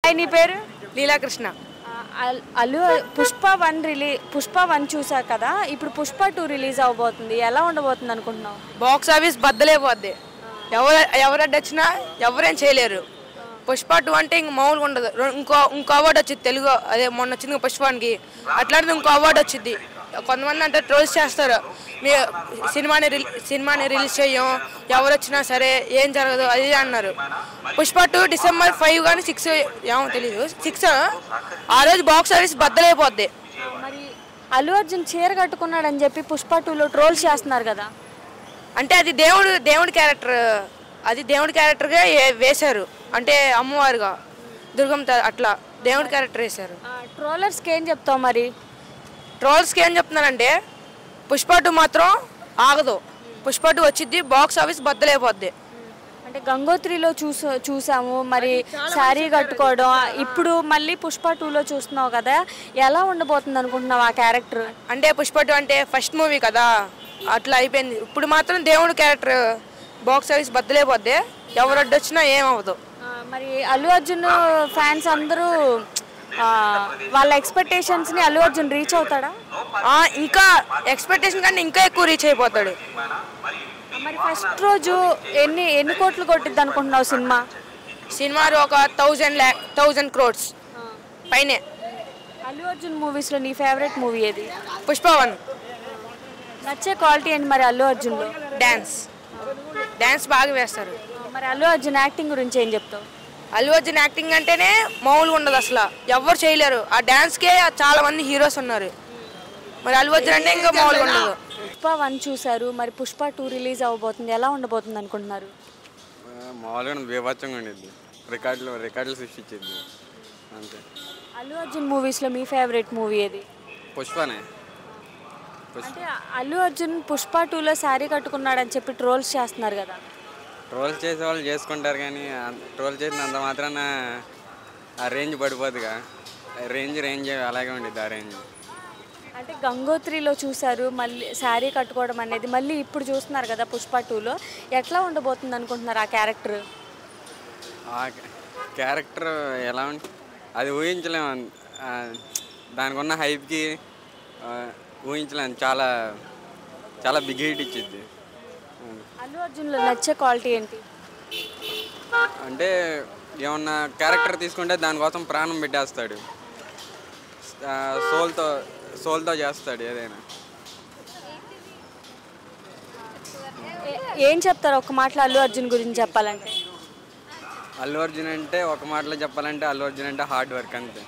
Hi, నీ పేరు? లీలాకృష్ణ. అల్లు పుష్ప 1 చూసా కదా, ఇప్పుడు పుష్ప 2 రిలీజ్ అవబోతుంది. ఎలా ఉండబోతుంది అనుకుంటున్నావు? బాక్స్ ఆఫీస్ బద్దలైపోద్ది. ఎవరు అడ్డొచ్చినా ఎవరేం చేయలేరు. పుష్ప 2 అంటే ఇంక మామూలుగా ఉండదు. ఇంకో అవార్డు వచ్చింది తెలుగు, అదే మొన్న వచ్చింది పుష్పానికి. అట్లాంటిది ఇంకో అవార్డు వచ్చింది. కొంతమంది అంటే ట్రోల్స్ చేస్తారు, మీ సినిమాని రిలీజ్ చేయం, ఎవరు వచ్చినా సరే ఏం జరగదు అది అన్నారు. పుష్ప 2 December 5 కానీ 6 ఏమో తెలీదు, 6 ఆ రోజు బాక్స్ ఆఫీస్ బద్దలైపోద్ది. మరి అల్లు అర్జున్ చీర కట్టుకున్నాడని చెప్పి పుష్ప 2లో ట్రోల్స్ చేస్తున్నారు కదా. అంటే అది దేవుడి క్యారెక్టర్, అది దేవుడి క్యారెక్టర్గా వేశారు. అంటే అమ్మవారుగా దుర్గమ్మ అట్లా దేవుడి క్యారెక్టర్ వేశారు. ట్రోలర్స్కి ఏం చెప్తావు మరి? ట్రోల్స్కి ఏం చెప్తున్నానంటే పుష్ప 2 మాత్రం ఆగదు. పుష్ప 2 వచ్చింది, బాక్స్ ఆఫీస్ బద్దలైపోద్ది. అంటే గంగోత్రిలో చూసాము, మరి శారీ కట్టుకోవడం, ఇప్పుడు మళ్ళీ పుష్ప 2లో చూస్తున్నావు కదా, ఎలా ఉండబోతుంది అనుకుంటున్నావు ఆ క్యారెక్టర్? అంటే పుష్ప 2 అంటే ఫస్ట్ మూవీ కదా, అట్లా అయిపోయింది. ఇప్పుడు మాత్రం దేవుడి క్యారెక్టర్ బాక్స్ ఆఫీస్ బద్దలైపోద్ది, ఎవరు అడ్డొచ్చినా ఏమవ్వదు. మరి అల్లు అర్జున్ ఫ్యాన్స్ అందరూ వాళ్ళ ఎక్స్పెక్టేషన్స్ని అల్లు అర్జున్ రీచ్ అవుతాడా? ఇంకా ఎక్స్పెక్టేషన్ కంటే ఇంకా ఎక్కువ రీచ్ అయిపోతాడు. మరి ఫస్ట్ రోజు ఎన్ని కోట్లు కొట్టిద్ది అనుకుంటున్నావు సినిమా? ఒక 1000 crores పైనే. అల్లు అర్జున్ మూవీస్లో నీ ఫేవరెట్ మూవీ ఏది? పుష్ప 1. నచ్చే క్వాలిటీ ఏంటి మరి అల్లు అర్జున్లో? డ్యాన్స్ బాగా వేస్తారు. మరి అల్లు అర్జున్ యాక్టింగ్ గురించి ఏం చెప్తావు? అల్లు అర్జున్ యాక్టింగ్ అంటేనే మామూలుగా ఉండదు, అసలు ఎవరు చేయలేరు. ఆ డ్యాన్స్కే చాలా మంది హీరోస్ ఉన్నారు. మరి అల్లు అర్జున్ అంటే ఇంకా మామూలుగా ఉండదు. పుష్ప 1 చూసారు, మరి పుష్ప 2 రిలీజ్ అవబోతుంది. ఎలా ఉండబోతుంది అనుకుంటున్నారు? మామూలుగా బీభత్సంగా ఉండేది, రికార్డులు సృష్టించేది అంతే. అల్లు అర్జున్ మూవీస్లో మీ ఫేవరెట్ మూవీ ఏది? పుష్పనే. అంటే అల్లు అర్జున్ పుష్ప 2లో శారీ కట్టుకున్నాడని చెప్పి ట్రోల్స్ చేస్తున్నారు కదా. ట్రోల్స్ చేసే వాళ్ళు చేసుకుంటారు, కానీ ట్రోల్ చేసినంత మాత్రాన ఆ రేంజ్ పడిపోద్దిగా. రేంజ్ అలాగే ఉండేది ఆ రేంజ్. అంటే గంగోత్రిలో చూసారు, మళ్ళీ శారీ కట్టుకోవడం అనేది మళ్ళీ ఇప్పుడు చూస్తున్నారు కదా పుష్ప 2లో, ఎట్లా ఉండబోతుంది అనుకుంటున్నారు ఆ క్యారెక్టర్? ఆ క్యారెక్టర్ ఎలా అది ఊహించలేము. దానికి ఉన్న హైప్కి ఊహించలేము. చాలా చాలా బిగ్ హిట్ ఇచ్చింది. అల్లు అర్జున్లో నచ్చే క్వాలిటీ ఏంటి? అంటే ఏమన్నా క్యారెక్టర్ తీసుకుంటే దానికోసం ప్రాణం పెట్టేస్తాడు, సోల్తో చేస్తాడు ఏదైనా. ఏం చెప్తారు ఒక మాటలో అల్లు అర్జున్ గురించి చెప్పాలంటే? అల్లు అర్జున్ అంటే ఒక మాటలో చెప్పాలంటే అల్లు అర్జున్ అంటే హార్డ్ వర్క్ అంతే.